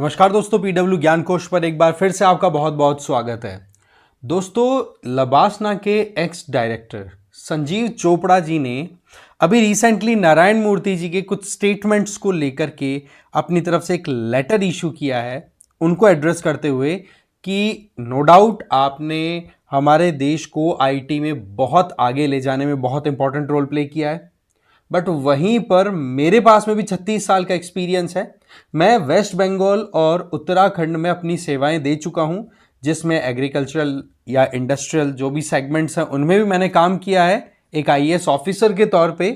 नमस्कार दोस्तों, पीडब्ल्यू ज्ञान कोश पर एक बार फिर से आपका बहुत बहुत स्वागत है। दोस्तों, लबासना के एक्स डायरेक्टर संजीव चोपड़ा जी ने अभी रिसेंटली नारायण मूर्ति जी के कुछ स्टेटमेंट्स को लेकर के अपनी तरफ से एक लेटर इशू किया है, उनको एड्रेस करते हुए कि नो डाउट आपने हमारे देश को आईटी में बहुत आगे ले जाने में बहुत इंपॉर्टेंट रोल प्ले किया है। बट वहीं पर मेरे पास में भी 36 साल का एक्सपीरियंस है। मैं वेस्ट बंगाल और उत्तराखंड में अपनी सेवाएं दे चुका हूं, जिसमें एग्रीकल्चरल या इंडस्ट्रियल जो भी सेगमेंट्स हैं उनमें भी मैंने काम किया है एक आईएएस ऑफिसर के तौर पे।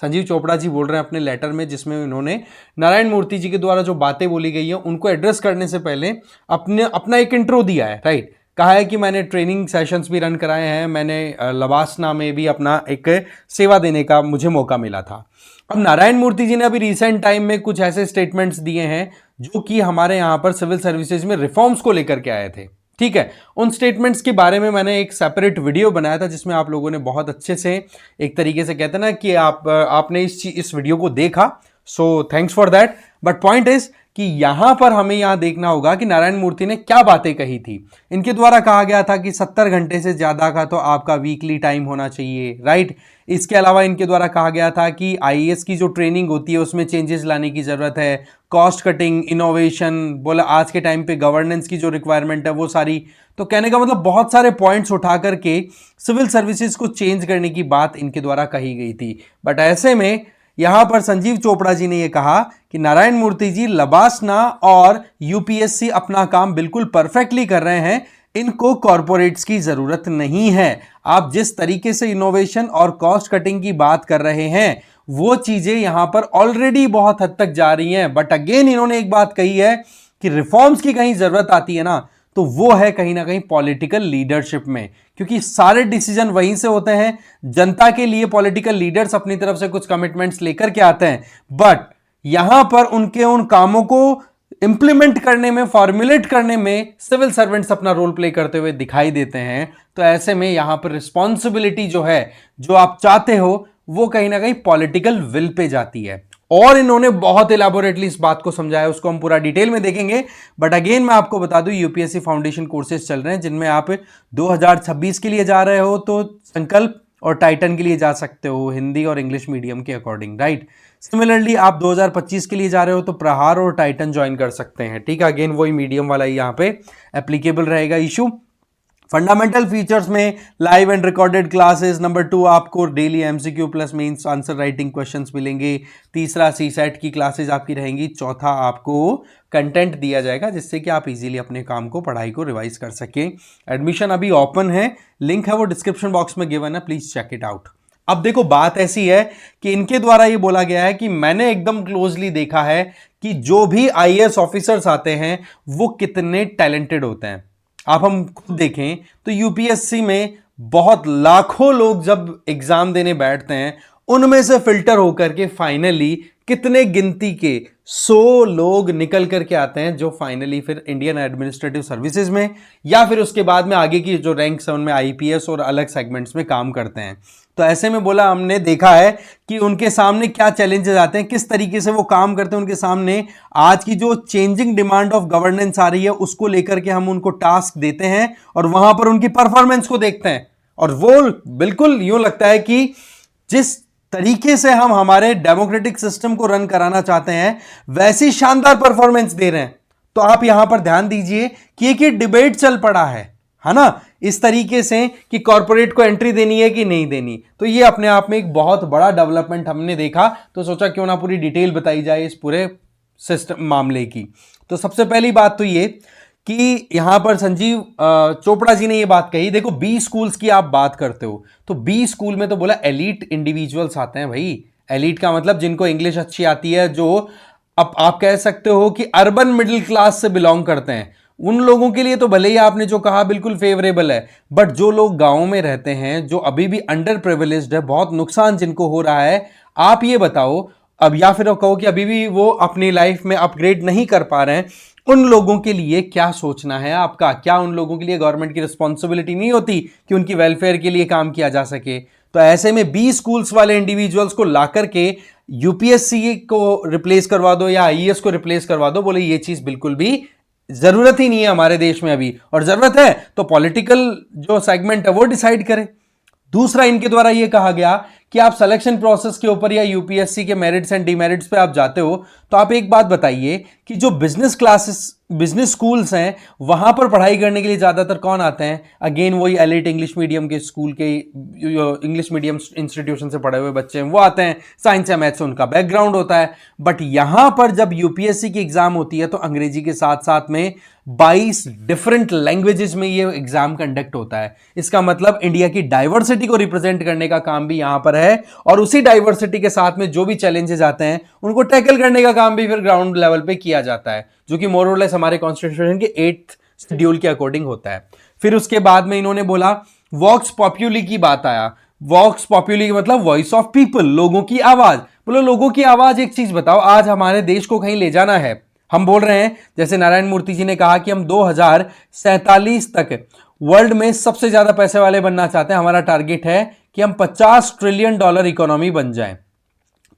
संजीव चोपड़ा जी बोल रहे हैं अपने लेटर में, जिसमें उन्होंने नारायण मूर्ति जी के द्वारा जो बातें बोली गई हैं उनको एड्रेस करने से पहले अपना एक इंट्रो दिया है, राइट। कहा है कि मैंने ट्रेनिंग सेशंस भी रन कराए हैं, मैंने लबासना में भी अपना एक सेवा देने का मुझे मौका मिला था। अब नारायण मूर्ति जी ने अभी रिसेंट टाइम में कुछ ऐसे स्टेटमेंट्स दिए हैं जो कि हमारे यहाँ पर सिविल सर्विसेज में रिफॉर्म्स को लेकर के आए थे, ठीक है। उन स्टेटमेंट्स के बारे में मैंने एक सेपरेट वीडियो बनाया था, जिसमें आप लोगों ने बहुत अच्छे से एक तरीके से कहते हैं ना कि आपने इस वीडियो को देखा, so thanks for that. But point is कि यहां पर हमें यहां देखना होगा कि नारायण मूर्ति ने क्या बातें कही थी। इनके द्वारा कहा गया था कि 70 घंटे से ज्यादा का तो आपका वीकली टाइम होना चाहिए, राइट। इसके अलावा इनके द्वारा कहा गया था कि आईएएस की जो ट्रेनिंग होती है उसमें चेंजेस लाने की जरूरत है, कॉस्ट कटिंग, इनोवेशन, बोला आज के टाइम पे गवर्नेंस की जो रिक्वायरमेंट है वो सारी। तो कहने का मतलब बहुत सारे पॉइंट्स उठा करके सिविल सर्विसेज को चेंज करने की बात इनके द्वारा कही गई थी। बट ऐसे में यहां पर संजीव चोपड़ा जी ने यह कहा कि नारायण मूर्ति जी लबासना और यूपीएससी अपना काम बिल्कुल परफेक्टली कर रहे हैं, इनको कॉरपोरेट्स की जरूरत नहीं है। आप जिस तरीके से इनोवेशन और कॉस्ट कटिंग की बात कर रहे हैं वो चीजें यहां पर ऑलरेडी बहुत हद तक जा रही हैं। बट अगेन इन्होंने एक बात कही है कि रिफॉर्म्स की कहीं जरूरत आती है ना, तो वो है कहीं ना कहीं पॉलिटिकल लीडरशिप में, क्योंकि सारे डिसीजन वहीं से होते हैं। जनता के लिए पॉलिटिकल लीडर्स अपनी तरफ से कुछ कमिटमेंट्स लेकर के आते हैं, बट यहां पर उनके उन कामों को इंप्लीमेंट करने में, फॉर्मुलेट करने में सिविल सर्वेंट्स अपना रोल प्ले करते हुए दिखाई देते हैं। तो ऐसे में यहां पर रिस्पॉन्सिबिलिटी जो है, जो आप चाहते हो, वो कहीं ना कहीं पॉलिटिकल विल पे जाती है। और इन्होंने बहुत इलेबोरेटली इस बात को समझाया, उसको हम पूरा डिटेल में देखेंगे। बट अगेन मैं आपको बता दूं, यूपीएससी फाउंडेशन कोर्सेज चल रहे हैं जिनमें आप 2026 के लिए जा रहे हो तो संकल्प और टाइटन के लिए जा सकते हो, हिंदी और इंग्लिश मीडियम के अकॉर्डिंग, राइट। सिमिलरली आप 2025 के लिए जा रहे हो तो प्रहार और टाइटन ज्वाइन कर सकते हैं, ठीक है। अगेन वही मीडियम वाला ही यहां पे एप्लीकेबल रहेगा इशू। फंडामेंटल फीचर्स में live and recorded classes, number 2 आपको daily MCQ plus mains answer writing questions मिलेंगे, तीसरा सीसेट की क्लासेस आपकी रहेंगी, चौथा आपको कंटेंट दिया जाएगा जिससे कि आप इजीली अपने काम को, पढ़ाई को रिवाइज कर सकें। एडमिशन अभी ओपन है, लिंक है वो डिस्क्रिप्शन बॉक्स में गिवन है, प्लीज चेक इट आउट। अब देखो बात ऐसी है कि इनके द्वारा ये बोला गया है कि मैंने एकदम क्लोजली देखा है कि जो भी आईएएस ऑफिसर्स आते हैं वो कितने टैलेंटेड होते हैं। आप हम खुद देखें तो यूपीएससी में बहुत लाखों लोग जब एग्जाम देने बैठते हैं, उनमें से फिल्टर होकर के फाइनली कितने गिनती के 100 लोग निकल करके आते हैं जो फाइनली फिर इंडियन एडमिनिस्ट्रेटिव सर्विसेज में या फिर उसके बाद में आगे की जो रैंक्स है उनमें आईपीएस और अलग सेगमेंट्स में काम करते हैं। तो ऐसे में बोला, हमने देखा है कि उनके सामने क्या चैलेंजेस आते हैं, किस तरीके से वो काम करते हैं। उनके सामने आज की जो चेंजिंग डिमांड ऑफ गवर्नेंस आ रही है उसको लेकर के हम उनको टास्क देते हैं और वहां पर उनकी परफॉर्मेंस को देखते हैं, और वो बिल्कुल यूं लगता है कि जिस तरीके से हम हमारे डेमोक्रेटिक सिस्टम को रन कराना चाहते हैं वैसी शानदार परफॉर्मेंस दे रहे हैं। तो आप यहां पर ध्यान दीजिए कि एक डिबेट चल पड़ा है ना, इस तरीके से कि कॉर्पोरेट को एंट्री देनी है कि नहीं देनी। तो ये अपने आप में एक बहुत बड़ा डेवलपमेंट हमने देखा, तो सोचा क्यों ना पूरी डिटेल बताई जाए इस पूरे सिस्टम मामले की। तो सबसे पहली बात तो ये कि यहां पर संजीव चोपड़ा जी ने ये बात कही, देखो 20 स्कूल्स की आप बात करते हो तो 20 स्कूल में तो बोला एलीट इंडिविजुअल्स आते हैं भाई। एलीट का मतलब जिनको इंग्लिश अच्छी आती है, जो अब आप कह सकते हो कि अर्बन मिडिल क्लास से बिलोंग करते हैं, उन लोगों के लिए तो भले ही आपने जो कहा बिल्कुल फेवरेबल है। बट जो लोग गांव में रहते हैं, जो अभी भी अंडर प्रिविलेज्ड है, बहुत नुकसान जिनको हो रहा है, आप ये बताओ अब, या फिर कहो कि अभी भी वो अपनी लाइफ में अपग्रेड नहीं कर पा रहे हैं, उन लोगों के लिए क्या सोचना है आपका? क्या उन लोगों के लिए गवर्नमेंट की रिस्पॉन्सिबिलिटी नहीं होती कि उनकी वेलफेयर के लिए काम किया जा सके? तो ऐसे में 20 स्कूल्स वाले इंडिविजुअल्स को ला करके यूपीएससी को रिप्लेस करवा दो या आईएएस को रिप्लेस करवा दो। बोले ये चीज बिल्कुल भी जरूरत ही नहीं है हमारे देश में अभी, और जरूरत है तो पॉलिटिकल जो सेगमेंट है वो डिसाइड करे। दूसरा, इनके द्वारा ये कहा गया कि आप सिलेक्शन प्रोसेस के ऊपर या यूपीएससी के मेरिट्स एंड डीमेरिट्स पे आप जाते हो, तो आप एक बात बताइए कि जो बिजनेस क्लासेस, बिजनेस स्कूल्स हैं, वहां पर पढ़ाई करने के लिए ज्यादातर कौन आते हैं? अगेन वही एलिट इंग्लिश मीडियम के स्कूल के, इंग्लिश मीडियम इंस्टीट्यूशन से पढ़े हुए बच्चे हैं वो आते हैं, साइंस या मैथ्स उनका बैकग्राउंड होता है। बट यहां पर जब यूपीएससी की एग्जाम होती है तो अंग्रेजी के साथ साथ में 22 डिफरेंट लैंग्वेजेस में ये एग्जाम कंडक्ट होता है। इसका मतलब इंडिया की डाइवर्सिटी को रिप्रेजेंट करने का काम भी यहां पर है, और उसी डाइवर्सिटी के साथ में जो भी चैलेंजेस आते हैं उनको टैकल करने का काम भी फिर ग्राउंड लेवल पे किया जाता है, जो कि मोर और लेस हमारे कॉन्स्टिट्यूशन के 8th शेड्यूल के अकॉर्डिंग होता है। फिर उसके बाद में इन्होंने बोला वॉक्स पॉपुली की बात आया। वॉक्स पॉपुली मतलब वॉइस ऑफ पीपल, लोगों की आवाज। बोलो लोगों की आवाज, एक चीज बताओ, आज हमारे देश को कहीं ले जाना है, हम बोल रहे हैं, जैसे नारायण मूर्ति जी ने कहा कि हम 2047 तक वर्ल्ड में सबसे ज्यादा पैसे वाले बनना चाहते हैं। हमारा टारगेट है कि हम $50 ट्रिलियन इकोनॉमी बन जाएं।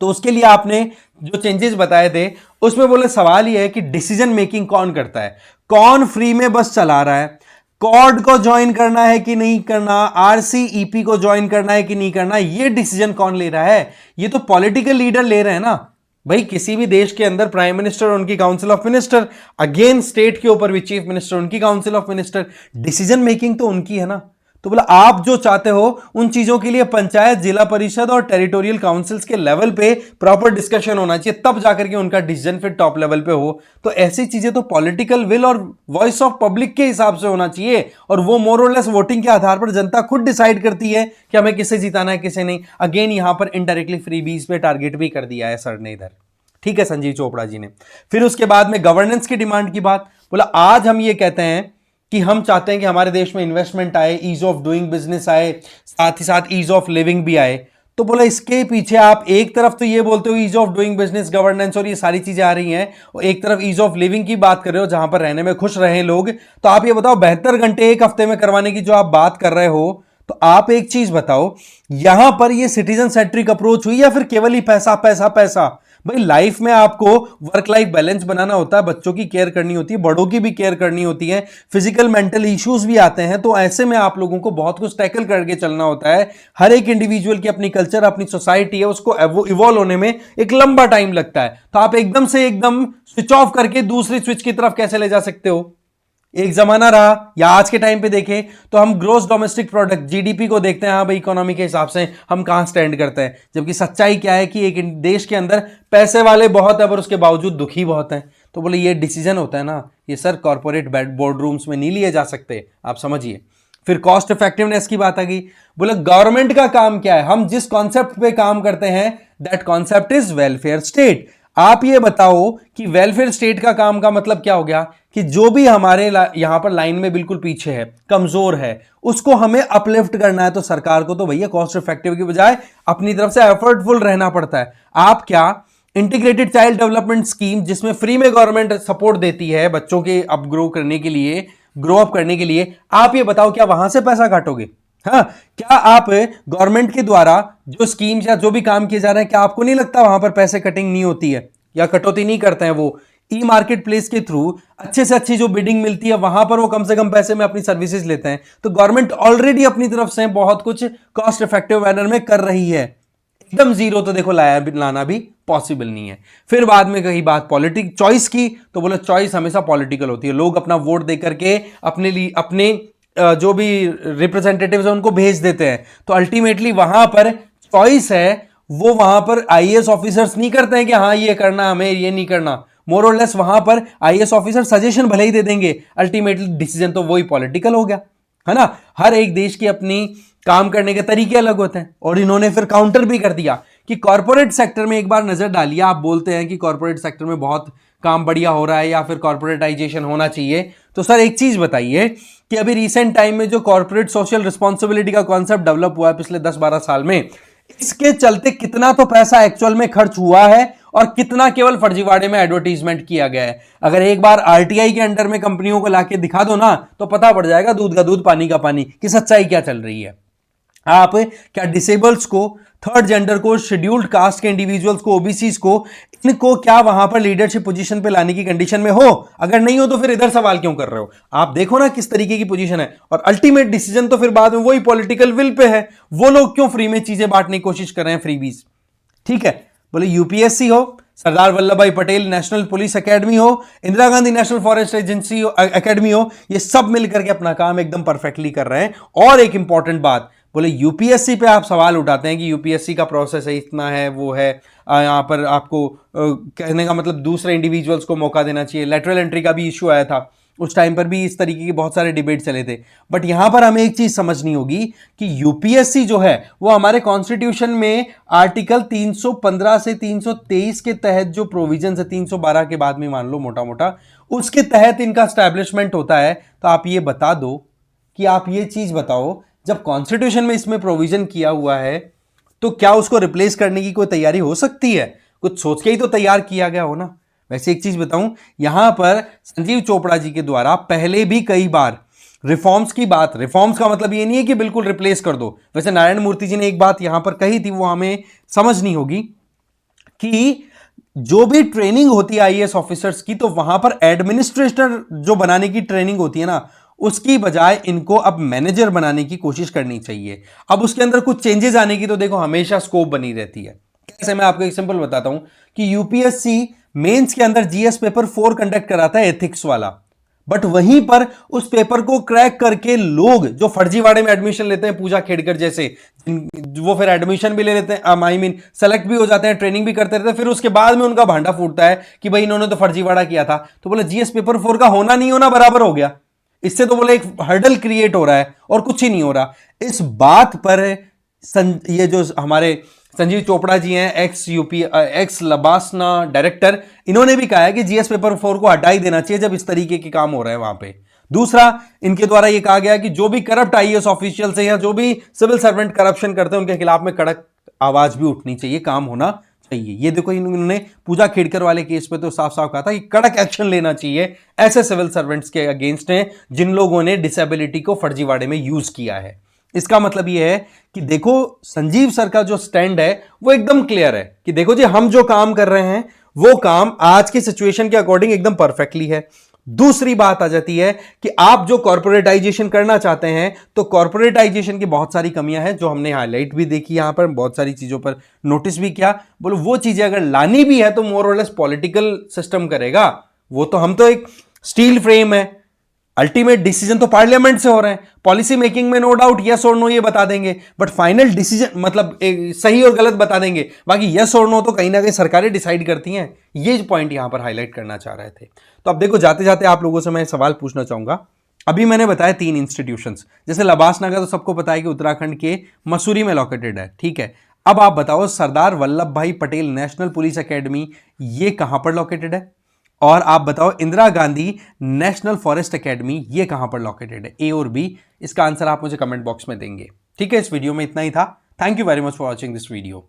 तो उसके लिए आपने जो चेंजेस बताए थे उसमें बोले सवाल यह है कि डिसीजन मेकिंग कौन करता है, कौन फ्री में बस चला रहा है, कॉर्ड को ज्वाइन करना है कि नहीं करना, आरसीईपी को ज्वाइन करना है कि नहीं करना, ये डिसीजन कौन ले रहा है? ये तो पॉलिटिकल लीडर ले रहे हैं ना भाई। किसी भी देश के अंदर प्राइम मिनिस्टर और उनकी council of minister, again state के ऊपर भी चीफ मिनिस्टर, उनकी council of minister, decision making तो उनकी है ना। तो बोला आप जो चाहते हो उन चीजों के लिए पंचायत, जिला परिषद और टेरिटोरियल काउंसिल्स के लेवल पे प्रॉपर डिस्कशन होना चाहिए, तब जाकर के उनका डिसीजन फिर टॉप लेवल पे हो। तो ऐसी चीजें तो पॉलिटिकल विल और वॉइस ऑफ पब्लिक के हिसाब से होना चाहिए, और वो मोर और लेस वोटिंग के आधार पर जनता खुद डिसाइड करती है कि हमें किसे जिताना है किसे नहीं। अगेन यहां पर इनडायरेक्टली फ्री बीज पे टारगेट भी कर दिया है सर ने इधर, ठीक है, संजीव चोपड़ा जी ने। फिर उसके बाद में गवर्नेंस की डिमांड की बात, बोला आज हम ये कहते हैं कि हम चाहते हैं कि हमारे देश में इन्वेस्टमेंट आए, ईज ऑफ डूइंग बिजनेस आए, साथ ही साथ ईज ऑफ लिविंग भी आए। तो बोला इसके पीछे आप एक तरफ तो ये बोलते हो ease of doing business, governance और ये सारी चीजें आ रही हैं, और एक तरफ ईज ऑफ लिविंग की बात कर रहे हो जहां पर रहने में खुश रहे लोग। तो आप ये बताओ 72 घंटे एक हफ्ते में करवाने की जो आप बात कर रहे हो, तो आप एक चीज बताओ, यहां पर ये सिटीजन सेंट्रिक अप्रोच हुई या फिर केवल ही पैसा पैसा पैसा? भाई लाइफ में आपको वर्क लाइफ बैलेंस बनाना होता है, बच्चों की केयर करनी होती है, बड़ों की भी केयर करनी होती है, फिजिकल मेंटल इश्यूज भी आते हैं। तो ऐसे में आप लोगों को बहुत कुछ टैकल करके चलना होता है। हर एक इंडिविजुअल की अपनी कल्चर, अपनी सोसाइटी है, उसको इवॉल्व होने में एक लंबा टाइम लगता है। तो आप एकदम से एकदम स्विच ऑफ करके दूसरी स्विच की तरफ कैसे ले जा सकते हो? एक जमाना रहा, या आज के टाइम पे देखें तो हम ग्रोस डोमेस्टिक प्रोडक्ट जीडीपी को देखते हैं, हाँ भाई इकोनॉमी के हिसाब से हम कहां स्टैंड करते हैं, जबकि सच्चाई क्या है कि एक देश के अंदर पैसे वाले बहुत है पर उसके बावजूद दुखी बहुत हैं। तो बोले ये डिसीजन होता है ना, ये सर कॉर्पोरेट बोर्ड रूम्स में नहीं लिए जा सकते, आप समझिए। फिर कॉस्ट इफेक्टिवनेस की बात आ गई। बोले गवर्नमेंट का काम क्या है, हम जिस कॉन्सेप्ट पे काम करते हैं that concept is welfare state. आप ये बताओ कि वेलफेयर स्टेट का काम का मतलब क्या हो गया कि जो भी हमारे यहां पर लाइन में बिल्कुल पीछे है, कमजोर है, उसको हमें अपलिफ्ट करना है। तो सरकार को तो भैया कॉस्ट इफेक्टिव की बजाय अपनी तरफ से एफर्टफुल रहना पड़ता है। आप क्या इंटीग्रेटेड चाइल्ड डेवलपमेंट स्कीम, जिसमें फ्री में गवर्नमेंट सपोर्ट देती है बच्चों के अप ग्रो करने के लिए, ग्रो अप करने के लिए, आप ये बताओ क्या वहां से पैसा काटोगे? हाँ, क्या आप गवर्नमेंट के द्वारा जो स्कीम्स या जो भी काम किए जा रहे हैं, क्या आपको नहीं लगता वहां पर पैसे कटिंग नहीं होती है या कटौती नहीं करते हैं? वो ई मार्केट प्लेस के थ्रू अच्छे से अच्छी जो बिडिंग मिलती है वहां पर वो कम से कम पैसे में अपनी सर्विसेज लेते हैं। तो गवर्नमेंट ऑलरेडी अपनी तरफ से बहुत कुछ कॉस्ट इफेक्टिव मैनर में कर रही है। एकदम जीरो तो देखो लाना भी पॉसिबल नहीं है। फिर बाद में कही बात पॉलिटिक चॉइस की, तो बोलो चॉइस हमेशा पॉलिटिकल होती है। लोग अपना वोट दे करके अपने लिए अपने जो भी रिप्रेजेंटेटिव्स हैं उनको भेज देते हैं। तो अल्टीमेटली वहां पर चॉइस है, वो वहां पर आईएएस ऑफिसर्स नहीं करते हैं कि हाँ ये करना हमें, ये नहीं करना। मोर और लेस वहां पर आईएएस ऑफिसर सजेशन भले ही दे देंगे, अल्टीमेटली डिसीजन तो वही पॉलिटिकल हो गया, है ना। हर एक देश की अपनी काम करने के तरीके अलग होते हैं। और इन्होंने फिर काउंटर भी कर दिया कि कॉर्पोरेट सेक्टर में एक बार नजर डालिए। आप बोलते हैं कि कॉर्पोरेट सेक्टर में बहुत काम बढ़िया हो रहा है या फिर कॉर्पोरेटाइजेशन होना चाहिए। तो सर एक चीज बताइए कि अभी रिसेंट टाइम में जो कॉर्पोरेट सोशल रिस्पॉन्सिबिलिटी का कॉन्सेप्ट डेवलप हुआ है पिछले 10-12 साल में, इसके चलते कितना तो पैसा एक्चुअल में खर्च हुआ है और कितना केवल फर्जीवाड़े में एडवर्टीजमेंट किया गया है। अगर एक बार आरटीआई के अंडर में कंपनियों को लाके दिखा दो ना, तो पता पड़ जाएगा दूध का दूध पानी का पानी कि सच्चाई क्या चल रही है। आप क्या डिसेबल्स को थर्ड जेंडर को, शेड्यूल्ड कास्ट के इंडिविजुअल्स को, ओबीसीज को, इनको क्या वहां पर लीडरशिप पोजीशन पे लाने की कंडीशन में हो? अगर नहीं हो तो फिर इधर सवाल क्यों कर रहे हो? आप देखो ना किस तरीके की पोजीशन है, और अल्टीमेट डिसीजन तो फिर बाद में वही पॉलिटिकल विल पे है। वो लोग क्यों फ्री में चीजें बांटने की कोशिश कर रहे हैं, फ्रीबीज? ठीक है, बोले यूपीएससी हो, सरदार वल्लभ भाई पटेल नेशनल पुलिस एकेडमी हो, Indira Gandhi national forest agency academy हो, ये सब मिलकर के अपना काम एकदम परफेक्टली कर रहे हैं। और एक इंपॉर्टेंट बात, बोले यूपीएससी पे आप सवाल उठाते हैं कि यूपीएससी का प्रोसेस है, इतना है, वो है, यहां पर आपको कहने का मतलब दूसरे इंडिविजुअल्स को मौका देना चाहिए। लेटरल एंट्री का भी इशू आया था, उस टाइम पर भी इस तरीके के बहुत सारे डिबेट चले थे। बट यहां पर हमें एक चीज समझनी होगी कि यूपीएससी जो है वो हमारे कॉन्स्टिट्यूशन में आर्टिकल 315 से 323 के तहत जो प्रोविजन है, 312 के बाद में मान लो मोटा मोटा, उसके तहत इनका स्टैब्लिशमेंट होता है। तो आप ये बता दो कि आप ये चीज बताओ, जब कॉन्स्टिट्यूशन में इसमें प्रोविजन किया हुआ है तो क्या उसको रिप्लेस करने की कोई तैयारी हो सकती है? कुछ सोच के ही तो तैयार किया गया हो ना। वैसे एक चीज बताऊं, यहां पर संजीव चोपड़ा जी के द्वारा पहले भी कई बार रिफॉर्म्स की बात, रिफॉर्म्स का मतलब ये नहीं है कि बिल्कुल रिप्लेस कर दो। वैसे नारायण मूर्ति जी ने एक बात यहां पर कही थी, वो हमें समझनी होगी कि जो भी ट्रेनिंग होती है आईएएस ऑफिसर्स की, तो वहां पर एडमिनिस्ट्रेटर जो बनाने की ट्रेनिंग होती है ना, उसकी बजाय इनको अब मैनेजर बनाने की कोशिश करनी चाहिए। अब उसके अंदर कुछ चेंजेस आने की तो देखो हमेशा स्कोप बनी रहती है। कैसे, मैं आपको एक सिंपल बताता हूं कि यूपीएससी मेंस के अंदर जीएस पेपर 4 कंडक्ट कराता है, एथिक्स वाला। बट वहीं पर उस पेपर को क्रैक करके लोग जो फर्जीवाड़े में एडमिशन लेते हैं, पूजा खेड़कर जैसे, वो फिर एडमिशन भी ले लेते हैं, आई मीन सेलेक्ट भी हो जाते हैं, ट्रेनिंग भी करते रहते हैं, फिर उसके बाद में उनका भांडा फूटता है कि भाई इन्होंने तो फर्जीवाड़ा किया था। तो बोले जीएस पेपर 4 का होना नहीं होना बराबर हो गया। इससे तो बोले एक हर्डल क्रिएट हो रहा है और कुछ ही नहीं हो रहा। इस बात पर ये जो हमारे संजीव चोपड़ा जी हैं, एक्स लबासना डायरेक्टर, इन्होंने भी कहा है कि जीएस पेपर 4 को हटा ही देना चाहिए जब इस तरीके के काम हो रहे हैं वहां पे। दूसरा, इनके द्वारा यह कहा गया कि जो भी करप्ट आईएएस ऑफिशियल है या जो भी सिविल सर्वेंट करप्शन करते हैं, उनके खिलाफ में कड़क आवाज भी उठनी चाहिए, काम होना चाहिए। ये देखो, इन्होंने पूजा खेड़कर वाले केस पे तो साफ साफ कहा था कि कड़क एक्शन लेना चाहिए ऐसे सिविल सर्वेंट्स के अगेंस्ट हैं जिन लोगों ने डिसेबिलिटी को फर्जीवाड़े में यूज किया है। इसका मतलब यह है कि देखो, संजीव सर का जो स्टैंड है वो एकदम क्लियर है कि देखो जी, हम जो काम कर रहे हैं वो काम आज की सिचुएशन के अकॉर्डिंग एकदम परफेक्टली है। दूसरी बात आ जाती है कि आप जो कॉर्पोरेटाइजेशन करना चाहते हैं, तो कॉर्पोरेटाइजेशन की बहुत सारी कमियां हैं जो हमने हाईलाइट भी देखी, यहां पर बहुत सारी चीजों पर नोटिस भी किया। बोलो वो चीजें अगर लानी भी है तो मोर और लेस पॉलिटिकल सिस्टम करेगा। वो तो हम तो एक स्टील फ्रेम है, अल्टीमेट डिसीजन तो पार्लियामेंट से हो रहे हैं। पॉलिसी मेकिंग में नो डाउट यस और नो ये बता देंगे, बट फाइनल डिसीजन मतलब सही और गलत बता देंगे। बाकी यस और नो तो कहीं ना कहीं सरकारें डिसाइड करती हैं। ये पॉइंट यहां पर हाईलाइट करना चाह रहे थे। तो अब देखो, जाते जाते आप लोगों से मैं सवाल पूछना चाहूंगा। अभी मैंने बताया 3 इंस्टीट्यूशंस, जैसे लबासना का तो सबको पता है कि उत्तराखंड के मसूरी में लोकेटेड है, ठीक है। अब आप बताओ, सरदार वल्लभ भाई पटेल नेशनल पुलिस एकेडमी, ये कहां पर लोकेटेड है? और आप बताओ, Indira Gandhi national forest academy, ये कहां पर लोकेटेड है? ए और बी। इसका आंसर आप मुझे कमेंट बॉक्स में देंगे। ठीक है, इस वीडियो में इतना ही था। Thank you very much for watching this video.